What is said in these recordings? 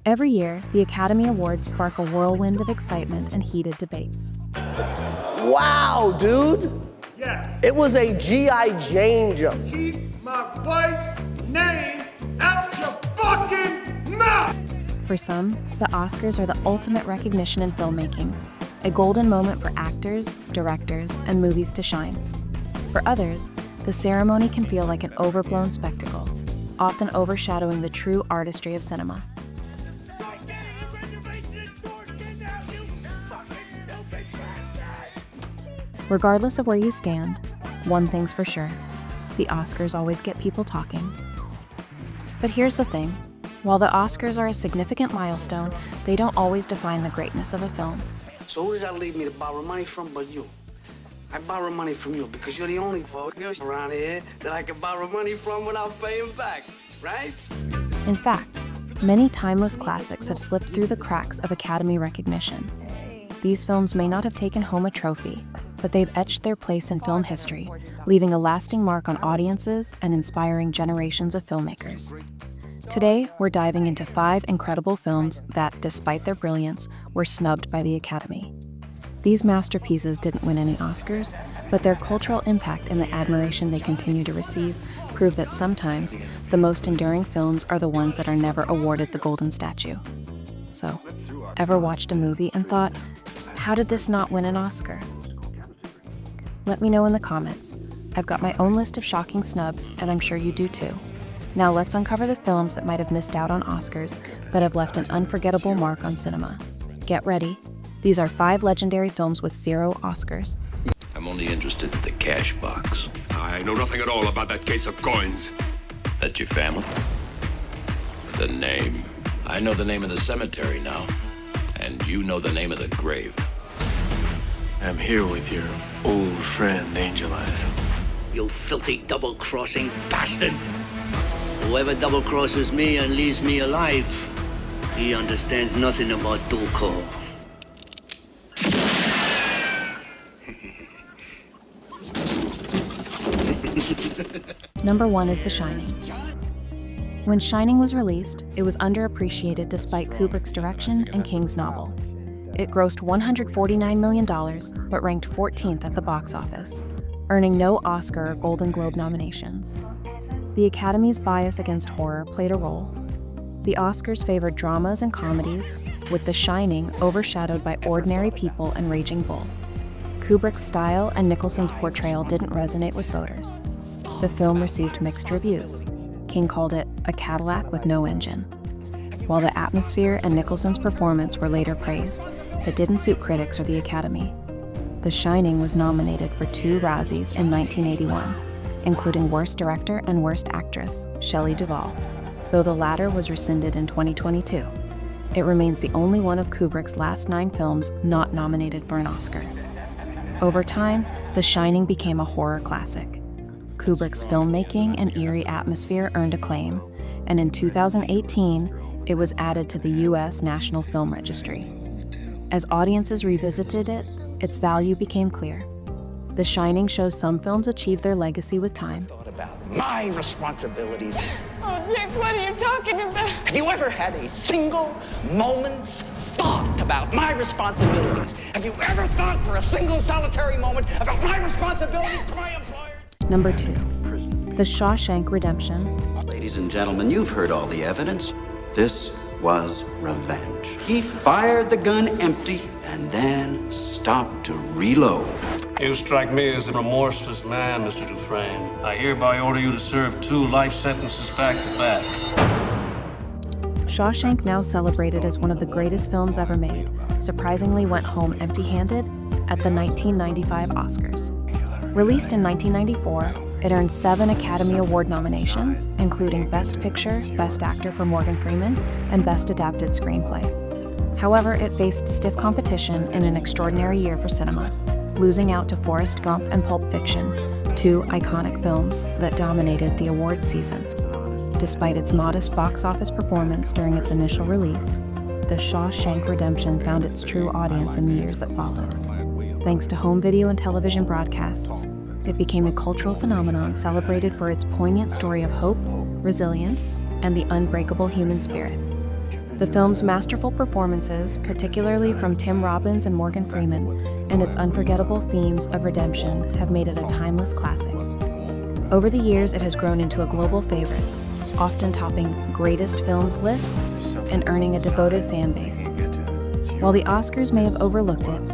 Every year, the Academy Awards spark a whirlwind of excitement and heated debates. Wow, dude. Yeah. It was a G.I. Jane jump. Keep my wife's name out your fucking mouth! For some, the Oscars are the ultimate recognition in filmmaking, a golden moment for actors, directors, and movies to shine. For others, the ceremony can feel like an overblown spectacle, often overshadowing the true artistry of cinema. Regardless of where you stand, one thing's for sure: the Oscars always get people talking. But here's the thing: while the Oscars are a significant milestone, they don't always define the greatness of a film. So who does that leave me to borrow money from but you? I borrow money from you because you're the only fucker around here that I can borrow money from without paying back, right? In fact, many timeless classics have slipped through the cracks of Academy recognition. These films may not have taken home a trophy, but they've etched their place in film history, leaving a lasting mark on audiences and inspiring generations of filmmakers. Today, we're diving into 5 incredible films that, despite their brilliance, were snubbed by the Academy. These masterpieces didn't win any Oscars, but their cultural impact and the admiration they continue to receive prove that sometimes the most enduring films are the ones that are never awarded the golden statue. So, ever watched a movie and thought, how did this not win an Oscar? Let me know in the comments. I've got my own list of shocking snubs, and I'm sure you do too. Now let's uncover the films that might have missed out on Oscars, but have left an unforgettable mark on cinema. Get ready. These are 5 legendary films with 0 Oscars. I'm only interested in the cash box. I know nothing at all about that case of coins. That's your family? The name. I know the name of the cemetery now, and you know the name of the grave. I'm here with your old friend, Angel Eyes. You filthy double-crossing bastard! Whoever double-crosses me and leaves me alive, he understands nothing about Duco. Number 1 is The Shining. When Shining was released, it was underappreciated despite Kubrick's direction and King's novel. It grossed $149 million, but ranked 14th at the box office, earning no Oscar or Golden Globe nominations. The Academy's bias against horror played a role. The Oscars favored dramas and comedies, with The Shining overshadowed by Ordinary People and Raging Bull. Kubrick's style and Nicholson's portrayal didn't resonate with voters. The film received mixed reviews. King called it a Cadillac with no engine. While the atmosphere and Nicholson's performance were later praised, it didn't suit critics or the Academy. The Shining was nominated for 2 Razzies in 1981, including Worst Director and Worst Actress, Shelley Duvall, though the latter was rescinded in 2022. It remains the only one of Kubrick's last 9 films not nominated for an Oscar. Over time, The Shining became a horror classic. Kubrick's filmmaking and eerie atmosphere earned acclaim, and in 2018, it was added to the U.S. National Film Registry. As audiences revisited it, its value became clear. The Shining shows some films achieve their legacy with time. About my responsibilities. Oh, Dick, what are you talking about? Have you ever had a single moment's thought about my responsibilities? Have you ever thought for a single solitary moment about my responsibilities to my employers? Number 2, The Shawshank Redemption. Ladies and gentlemen, you've heard all the evidence. This was revenge. He fired the gun empty and then stopped to reload. You strike me as a remorseless man, Mr. Dufresne. I hereby order you to serve 2 life sentences back to back. Shawshank, now celebrated as one of the greatest films ever made, surprisingly went home empty-handed at the 1995 Oscars. Released in 1994, it earned 7 Academy Award nominations, including Best Picture, Best Actor for Morgan Freeman, and Best Adapted Screenplay. However, it faced stiff competition in an extraordinary year for cinema, losing out to Forrest Gump and Pulp Fiction, 2 iconic films that dominated the awards season. Despite its modest box office performance during its initial release, The Shawshank Redemption found its true audience in the years that followed. Thanks to home video and television broadcasts, it became a cultural phenomenon celebrated for its poignant story of hope, resilience, and the unbreakable human spirit. The film's masterful performances, particularly from Tim Robbins and Morgan Freeman, and its unforgettable themes of redemption have made it a timeless classic. Over the years, it has grown into a global favorite, often topping greatest films lists and earning a devoted fan base. While the Oscars may have overlooked it,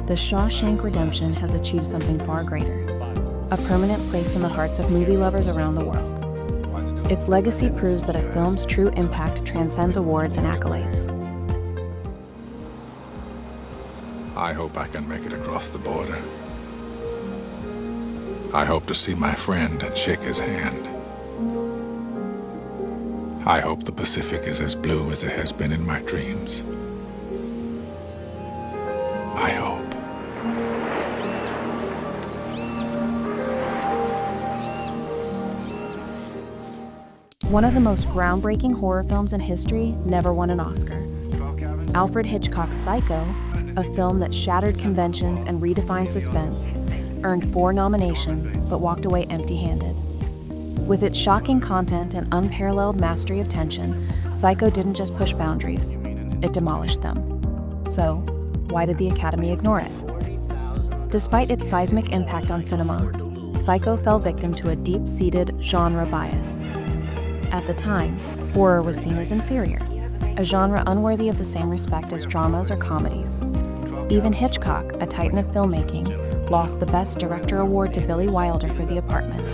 The Shawshank Redemption has achieved something far greater, a permanent place in the hearts of movie lovers around the world. Its legacy proves that a film's true impact transcends awards and accolades. I hope I can make it across the border. I hope to see my friend and shake his hand. I hope the Pacific is as blue as it has been in my dreams. I hope. One of the most groundbreaking horror films in history never won an Oscar. Alfred Hitchcock's Psycho, a film that shattered conventions and redefined suspense, earned 4 nominations but walked away empty-handed. With its shocking content and unparalleled mastery of tension, Psycho didn't just push boundaries, it demolished them. So, why did the Academy ignore it? Despite its seismic impact on cinema, Psycho fell victim to a deep-seated genre bias. At the time, horror was seen as inferior, a genre unworthy of the same respect as dramas or comedies. Even Hitchcock, a titan of filmmaking, lost the Best Director award to Billy Wilder for The Apartment.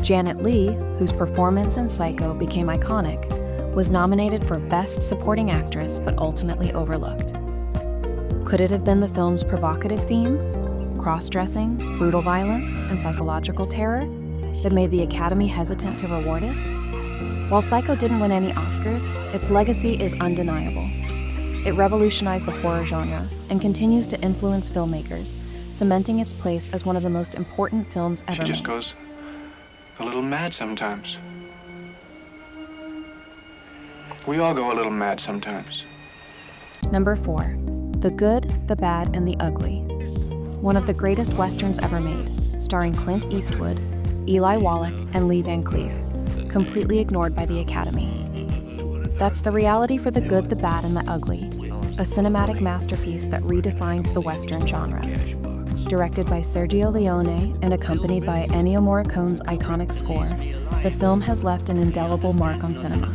Janet Leigh, whose performance in Psycho became iconic, was nominated for Best Supporting Actress but ultimately overlooked. Could it have been the film's provocative themes, cross-dressing, brutal violence, and psychological terror that made the Academy hesitant to reward it? While Psycho didn't win any Oscars, its legacy is undeniable. It revolutionized the horror genre and continues to influence filmmakers, cementing its place as one of the most important films ever made. She just goes a little mad sometimes. We all go a little mad sometimes. Number 4, The Good, the Bad, and the Ugly. One of the greatest westerns ever made, starring Clint Eastwood, Eli Wallach, and Lee Van Cleef, completely ignored by the Academy. That's the reality for The Good, the Bad, and the Ugly, a cinematic masterpiece that redefined the Western genre. Directed by Sergio Leone and accompanied by Ennio Morricone's iconic score, the film has left an indelible mark on cinema.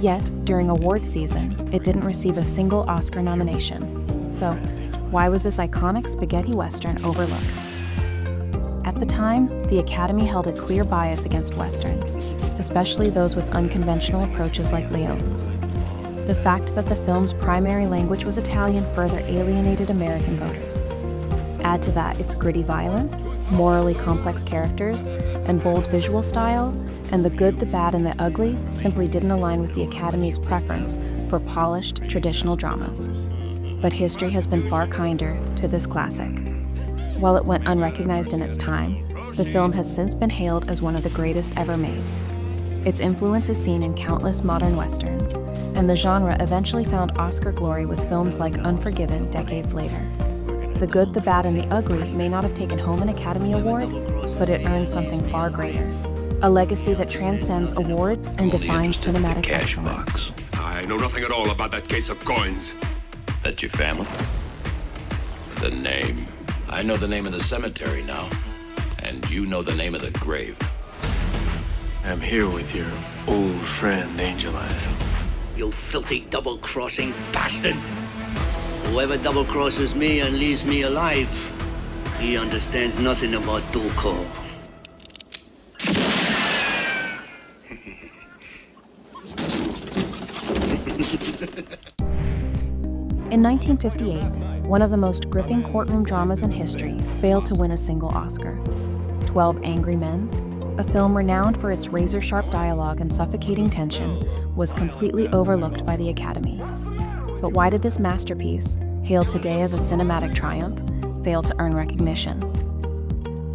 Yet, during awards season, it didn't receive a single Oscar nomination. So, why was this iconic spaghetti Western overlooked? At the time, the Academy held a clear bias against Westerns, especially those with unconventional approaches like Leone's. The fact that the film's primary language was Italian further alienated American voters. Add to that its gritty violence, morally complex characters, and bold visual style, and The Good, the Bad, and the Ugly simply didn't align with the Academy's preference for polished, traditional dramas. But history has been far kinder to this classic. While it went unrecognized in its time, the film has since been hailed as one of the greatest ever made. Its influence is seen in countless modern westerns, and the genre eventually found Oscar glory with films like Unforgiven decades later. The Good, the Bad, and the Ugly may not have taken home an Academy Award, but it earned something far greater. A legacy that transcends awards and defines cinematic excellence. I know nothing at all about that case of coins. That's your family? The name. I know the name of the cemetery now, and you know the name of the grave. I'm here with your old friend, Angel Eyes. You filthy double-crossing bastard! Whoever double-crosses me and leaves me alive, he understands nothing about Duco. In 1958, one of the most gripping courtroom dramas in history failed to win a single Oscar. 12 Angry Men, a film renowned for its razor-sharp dialogue and suffocating tension, was completely overlooked by the Academy. But why did this masterpiece, hailed today as a cinematic triumph, fail to earn recognition?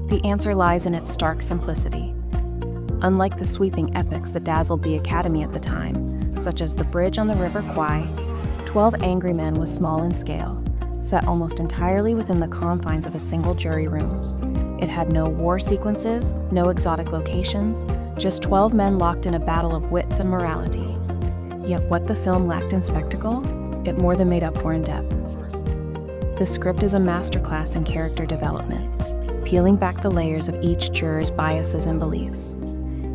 The answer lies in its stark simplicity. Unlike the sweeping epics that dazzled the Academy at the time, such as The Bridge on the River Kwai, 12 Angry Men was small in scale, set almost entirely within the confines of a single jury room. It had no war sequences, no exotic locations, just 12 men locked in a battle of wits and morality. Yet what the film lacked in spectacle, it more than made up for in depth. The script is a masterclass in character development, peeling back the layers of each juror's biases and beliefs.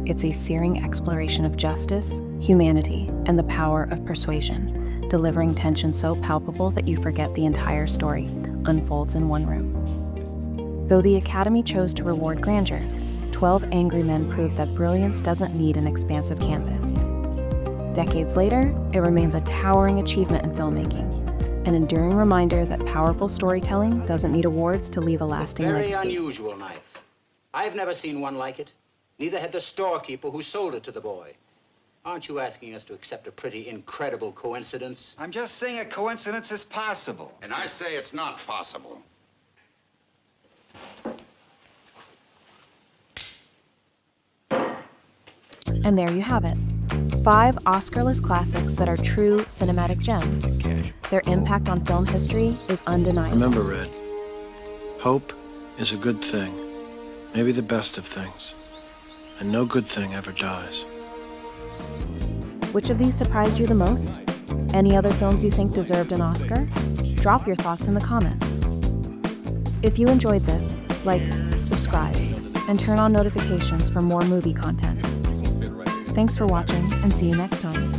It's a searing exploration of justice, humanity, and the power of persuasion, delivering tension so palpable that you forget the entire story unfolds in one room. Though the Academy chose to reward grandeur, 12 Angry Men proved that brilliance doesn't need an expansive canvas. Decades later, it remains a towering achievement in filmmaking, an enduring reminder that powerful storytelling doesn't need awards to leave a lasting Very legacy. unusual knife. I've never seen one like it. Neither had the storekeeper who sold it to the boy. Aren't you asking us to accept a pretty incredible coincidence? I'm just saying a coincidence is possible. And I say it's not possible. And there you have it. 5 Oscar-less classics that are true cinematic gems. Their impact on film history is undeniable. Remember, Red, hope is a good thing, maybe the best of things, and no good thing ever dies. Which of these surprised you the most? Any other films you think deserved an Oscar? Drop your thoughts in the comments. If you enjoyed this, like, subscribe, and turn on notifications for more movie content. Thanks for watching, and see you next time.